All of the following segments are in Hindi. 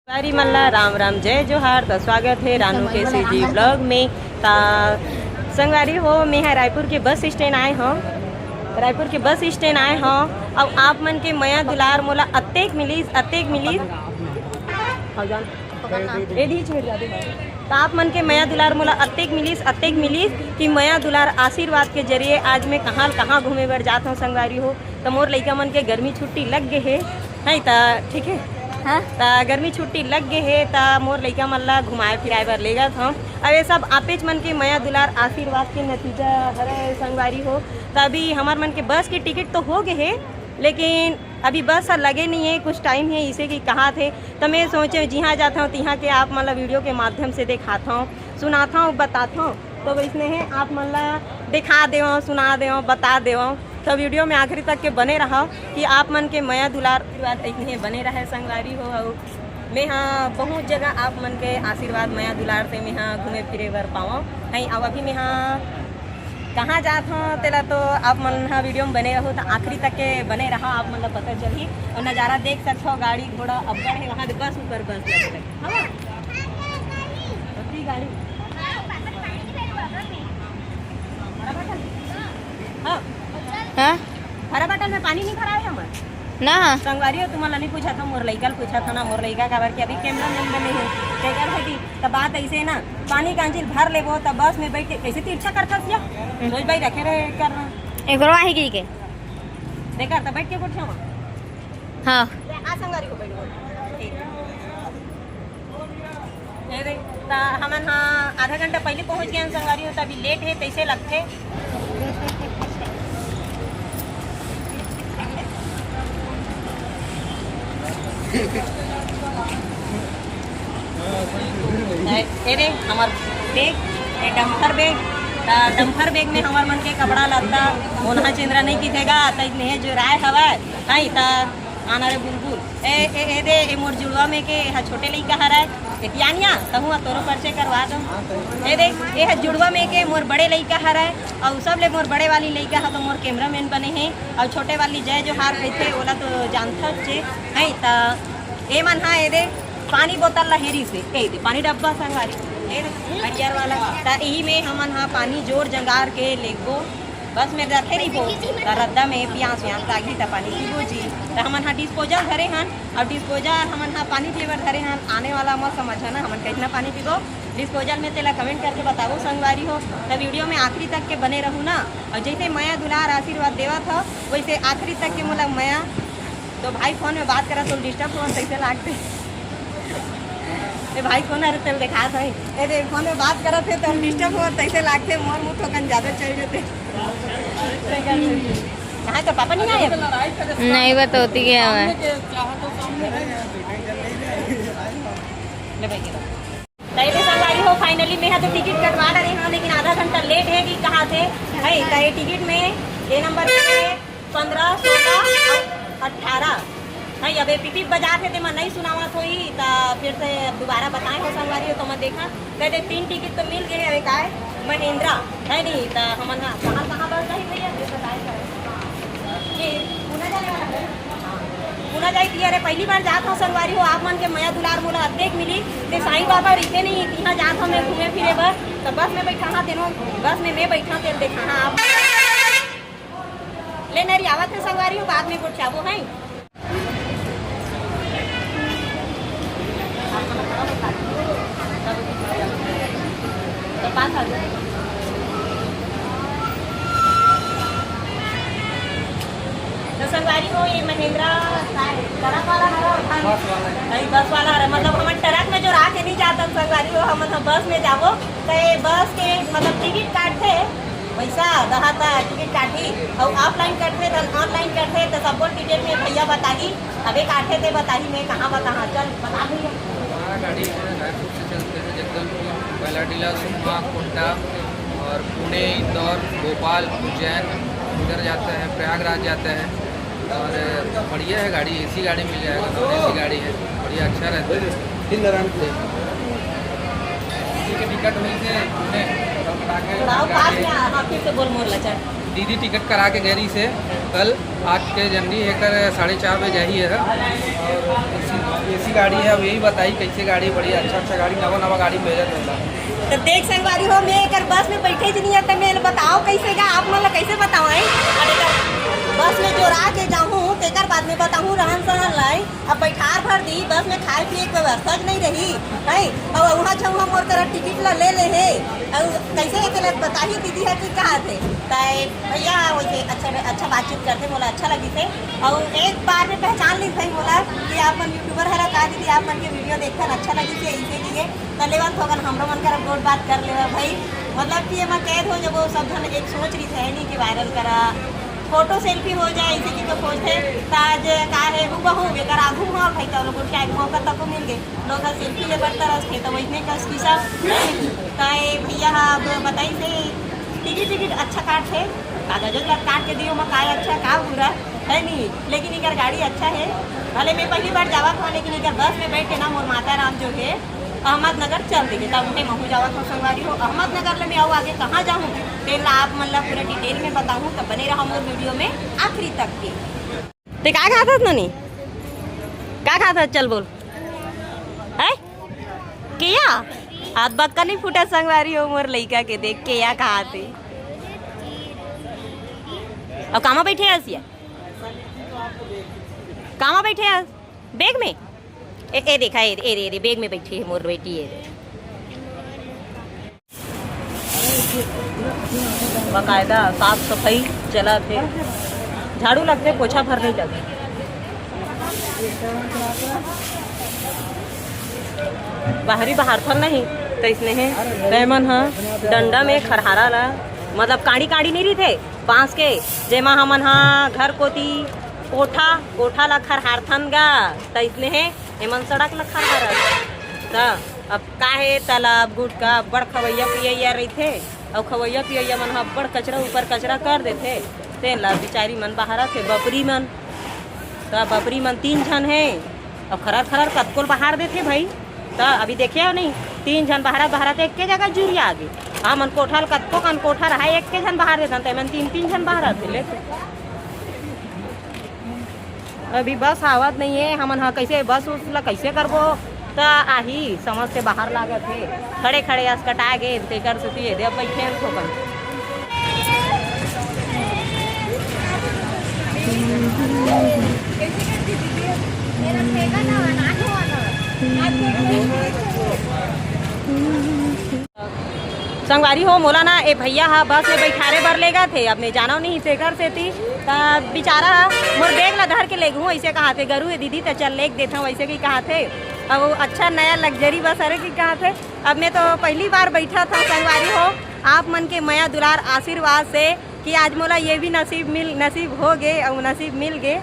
सारी मल्ला राम राम जय जोहार। तो स्वागत है रानू के जी ब्लॉग में। संगवारी हो मैं है रायपुर के बस स्टैंड आए हो। रायपुर के बस स्टैंड आए हो। अब आप मन के मया दुलार मोला अतेक मिली तो आप मन के मया दुलार मोला अतेक मिलीस कि मया दुलार आशीर्वाद के जरिए आज मैं कहाँ घूमे बर जात हूँ। संगवारी हो तो मोर लइका मन के गर्मी छुट्टी लग गए है तो ठीक है। हाँ तो गर्मी छुट्टी लग गए है तो मोर लइका मन ला घुमाए फिराए बर ले गत हूँ। अब ये सब आपेच मन के मया दुलार आशीर्वाद के नतीजा हरे संगवारी हो। तो अभी हमार मन के बस की टिकट तो हो गए है, लेकिन अभी बस लगे नहीं है, कुछ टाइम है इसे कि कहाँ थे। तो मैं सोचे जहाँ जाता हूँ तिहाँ के आप मतलब वीडियो के माध्यम से दिखाता हूँ, सुनाता हूँ, बताता हूँ। तो वैसने है आप मतलब दिखा देव, सुना देव, बता देव। तो वीडियो में आखिरी तक के बने रहो कि आप मन के मया दुलार इतने बने रहे संगवारी हो। मैं हाँ बहुत जगह आप मन के आशीर्वाद मया दुलार से मैं हाँ घूमे फिरे बर पाऊँ है। अब अभी मैं हाँ कहाँ जात हूँ तेला तो आप मन हाँ वीडियो में बने रहो, तो आखिरी तक के बने रहो। आप मतलब पता चली और नज़ारा देख सकते हो। गाड़ी घोड़ा अब्बड़ है वहाँ बस ऊपर बस लगे गाड़ी। हाँ हरा बटन में पानी नहीं भरा है हमारे ना संगवारी हो। तुम्हारा नहीं पूछा था, मोर लइका पूछा था ना। मोर लइका खबर कि अभी कैमरा मैन बने हैं क्या कर सकती। तब बात ऐसे ना पानी कांचिल भर ले तब बस में बैठ के कैसे तीर्छा करता रोज भाई रखे रहे कर एक है के देखा तब बैठ के पूछा हाँ आ संगवारी को बैठ हमन हाँ आधा घंटा पहले पहुंच गए संगवारी हो। तभी लेट है तैसे लगते हमार बैग डम्फर बैग में हमार मन के कपड़ा लगता ओनहा चंद्रा नहीं किथेगा तो इतने जो राय हवा है तो आना रे बुलबुल ए दे ए मोर जुड़वा में के छोटे लइका हरा एतियानिया तहु तोरो परिचय करवा दो। ए देख ये जुड़वा में के मोर बड़े लइका हरा और सब ले मोर बड़े वाली लइका है तो मोर कैमरामैन बने हैं। और छोटे वाली जय जोहार कहते ओला तो जानता चे है। तो ए मन हाँ ए दे पानी बोतल ला हेरी से ए दे पानी डब्बा संगवारी हरियर वाला तो यही में हमन हाँ पानी जोर जंगार के लेगो बस में रखे रही हो तो रद्दा में प्यास व्यास लागी तो पानी पीबो जी। तो हमन हाँ डिस्पोजल धरे हन और डिस्पोजल हमन हाँ पानी पीबर धरे हन। आने वाला मत समझ ना हमन कितना पानी पीबो डिस्पोजल में तेला कमेंट करके बताओ संगवारी हो। तो वीडियो में आखिरी तक के बने रहूँ ना। और जैसे मया दुलार आशीर्वाद देवा था वैसे आखिरी तक के मतलब मया तो भाई फोन में बात करा तो डिस्टर्ब फोन कैसे लागते भाई फोन अरे तेल दिखा था अरे फोन में बात करा थे तो डिस्टर्ब हो तैसे लागते मोर मुँह ठोकन ज़्यादा चल जाते। कहाँ तो पापा नहीं आए नहीं बताती क्या है संगवारी हो। फाइनली मैं तो टिकट कटवा रही हूँ, लेकिन आधा घंटा लेट है कि कहाँ थे है। तो ये टिकट में ये नंबर 15, 16, 18 है। अब पीपी बजा थे तो मैं नहीं सुनावा थोड़ी तो फिर से दोबारा बताए हो संगवारी हो। तो मैं देखा कहते 3 टिकट तो मिल गए। अभी का है महिंद्रा है नहीं तो हम कहाँ बस नहीं भैया पुना जाए कि अरे पहली बार जाता हूँ संगवारी हो। आप मन के मया दुलार मोला अतेक मिली तो साईं बाबा रहते नहीं यहाँ जाता हूँ मैं घूमे फिरे बस। तो बस में बैठा हाँ तेनो बस में मैं बैठा तेल देखा हाँ आप ले नरी आवत है संगवारी हो। बाद में कुछ वो है तो पास आ जाए तो संगवारी हो। ये महिंद्रा ट्रक वाला है बस वाला है। मतलब हम ट्रक में जो राह के नहीं जाता संगवारी हो हम बस में जाबो तो ये बस के मतलब टिकट काटते पैसा दहाता टिकट काटी और ऑफलाइन करते तो ऑनलाइन करते तो सबको टिकट में भैया बताही अबे काटे थे बताही मैं कहाँ बता चल बता भैया। गाड़ी रायपुर से चलते हैं जगदलपुर, बैलाडीला, सुकमा, कोंटा और पुणे, इंदौर, भोपाल, उज्जैन इधर जाते हैं, प्रयागराज जाते हैं। और बढ़िया है गाड़ी, एसी गाड़ी मिल जाएगा, नॉन एसी गाड़ी है, बढ़िया अच्छा रहता है। इसी के टिकट मिलते हैं पुणे करा के थोड़ा और पास में हाँ फिर से बोल मोर लचा दीदी टिकट करा के गरी से कल 8 के जनवरी एकर 4:30 बजे ही है। और एसी गाड़ी है। अब यही बताई कैसे गाड़ी बड़ी अच्छा गाड़ी नवा गाड़ी भेजत होला। तो देख संगवारी हो मैं एक बस में बैठे नहीं है तो मैं बताओ कैसे गा आप मतलब कैसे बताओ बस में जोड़ा के जाऊँ तेकर बाद में बताऊँ रहन सहन लाई अब बैठार भर दी बस में खाए पिए की व्यवस्था नहीं रही है और वहाँ छुआ मोर कर टिकट ला ले है और कैसे अकेले बताइए दीदी है कि कहा थे भैया वैसे अच्छा बातचीत करते बोला अच्छा लगी थे। और एक बार में पहचान ली भाई बोला कि आप मन यूट्यूबर है कहा दीदी आप मन के वीडियो देखकर अच्छा लगी थी इसीलिए धन्यवाद होगा हम लोग मन कर गोट बात कर ले भाई मतलब कि मैं कैद हो जब वो सब जन एक सोच रही थे नहीं कि वायरल करा फोटो सेल्फी हो जाए इसी की तो खोजते ताज का है वो बहु बेकार आगू हुआ भाई तो लोग क्या मौका तक मिल गए लोग सेल्फी ले बढ़ता रहे तो वैसे का किसा भैया अब बताई से टिकट अच्छा काट है कागज काट के दियो मैं का अच्छा का बुरा है नहीं लेकिन इधर गाड़ी अच्छा है भले मैं पहली बार जावा था लेकिन इधर बस में बैठ के ना मोर माता राम जो है अहमदनगर चल देंगे तब उनके महू जावा तो संगवारी हो अहमदनगर में आओ आगे कहाँ जाऊँ तेल आप मतलब पूरा डिटेल में बताऊँ तब बने रहा मोर वीडियो में आखिरी तक के ते का खाता था ननी का खाता चल बोल है किया हाथ बात का नहीं फूटा संगवारी हो मोर लइका के देख के या खाते अब कामा बैठे हसिया कामा बैठे हस बैग में ए देखा ए बैग में बैठी है मोर बेटी है बाकायदा साफ सफाई चला थे झाड़ू लगते पोछा भरने लगे बाहरी बाहर फल नहीं तो इसने है रेमन हाँ डंडा में खरहारा ला मतलब काड़ी काड़ी नहीं रही थे बांस के जेमा हमन हाँ घर कोती कोठा ला खरहारथन गा तो इसने है एमन सड़क ला खरहारा तो अब का है तालाब गुटका बड़ खवैया पिया रही थे और खवैया पिया मन हाँ बड़ कचरा ऊपर कचरा कर देते तेन ला बिचारी मन बाहर थे बपरी मन तो बपरी मन 3 जन है और खरार कतकोल बाहर देते भाई तो अभी देखे हो नहीं 3 जन बाहर एक के जगह जुरिया आ गई हाँ मन कोठा कतको कन कोठा रहा एक के जन बाहर देते मन 3 जन बाहर आते लेते अभी बस आवत नहीं है हमन हाँ कैसे बस उस ला कैसे करबो तो आही समझ से बाहर लागत है खड़े अस कटा गए तेकर से दे बैठे ठोकन संगवारी हो मोला ना ए भैया हा बस में बैठारे बर लेगा थे अब मैं जाना नहीं तेकर से थी बेचारा मोर बैग ला धर के ले गूँ ऐसे कहा थे गरू दीदी तो चल लेके देता हूँ वैसे की कहा थे अब अच्छा नया लग्जरी बस अरे की कहा थे अब मैं तो पहली बार बैठा था संगवारी हो आप मन के मया दुलार आशीर्वाद से कि आज मोला ये भी नसीब हो गए और नसीब मिल गए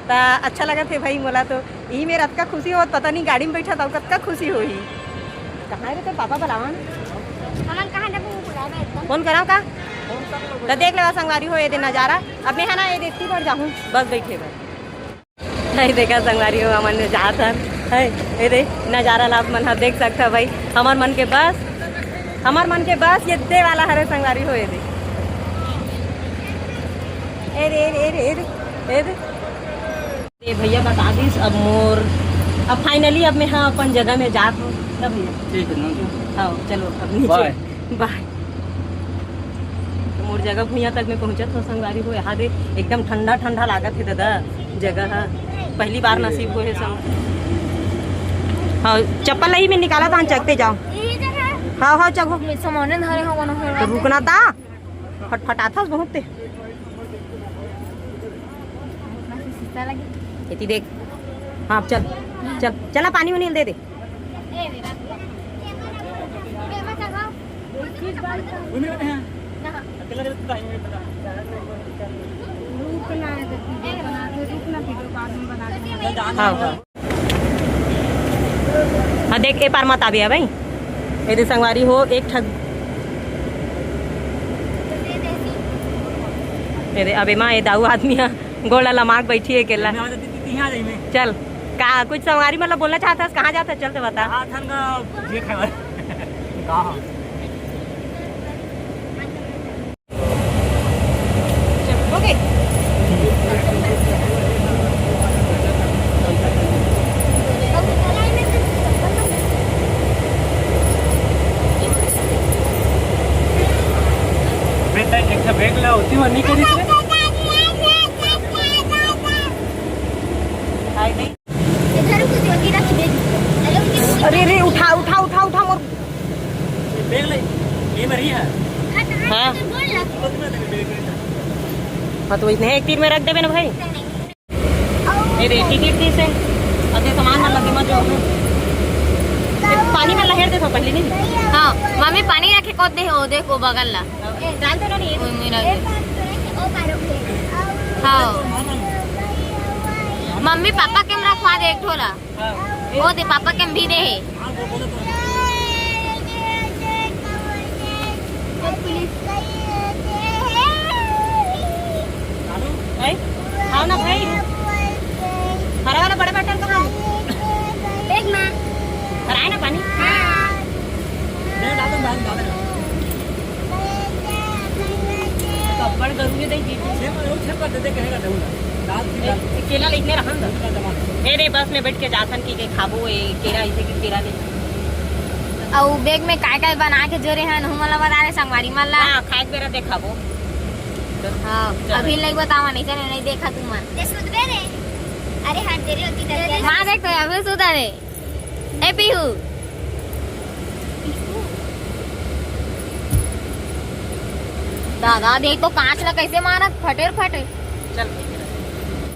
तो अच्छा लगा थे भाई मोला तो यही मेरा का खुशी हो पता नहीं गाड़ी में बैठा था कतका खुशी हो ही कहाँ तो पापा बुलावन फोन कराओ का तो देख लेवा संगवारी हो ये दिन नज़ारा अब मैं है ना ये देखती पर जाऊँ बस बैठे पर नहीं देखा संगवारी हो हमारे ने जा था है ये दे नज़ारा ला मन हाँ देख सकता भाई हमार मन के बस ये दे वाला हरे संगवारी हो ये दे ए भैया बता दीस अब मोर अब फाइनली अब मैं हाँ अपन जगह में जात हूँ तब भैया ठीक है हाँ चलो अब नीचे बाय मोर जगह भुइया तक में पहुँचत हो संगवारी हो यहाँ दे एकदम ठंडा लागत है दादा जगह पहली बार नसीब हो है संग हाँ चप्पल ही में निकाला था चकते जाओ हाँ चको तो रुकना था फटफटा था बहुत इतनी देख हाँ चल पानी वानी दे दे हाँ देख ए पार मत आबिया भाई यदि संगवारी हो एक ठग अबे माँ ये दाऊ आदमी गोला लमाक बैठी है केला चल का कुछ संगवारी मतलब बोलना चाहता है कहाँ जाता चल तो बता बैग ला होती वो नहीं करी थे आई नहीं इधर कुछ जोगी रख दे अरे रे उठा उठा उठा उठा मोर बैग ले ये भरी है हाँ हाँ तो इतने एक तीर में रख देवे ना भाई ये रे टिकट दी से अते सामान ना लगे मत जाओ पानी में लहर दे तो पहले नहीं हां मम्मी पानी रखे को दे ओ देखो बगल ला जानते ना नहीं ओए मेरा हां मम्मी पापा के रखवा दे एक ठोला वो दे पापा के भी दे भाई आओ ना भाई हरा वाला बड़ा बटन कहाँ है बैग में भराए ना पानी मैं डाल दूं कपड़ करूँगी दे जी छे पर दे कहेगा दूंगा दाल केला लिखने रहन दो ए रे बस में बैठ के जासन की के खाबो ए केला इसे की केला ले और बैग में काय बना के जोरे हैं हमला बता रहे संगवारी मल्ला हां खाए बेरा देखाबो हां अभी नहीं बतावा नहीं चले नहीं देखा तुम दे सुध बे रे अरे हाथ दे रही होती तेरे मां देख तो अभी सुधा रे ए पीहू दादा देख तो कांच ला कैसे मारा फटे चल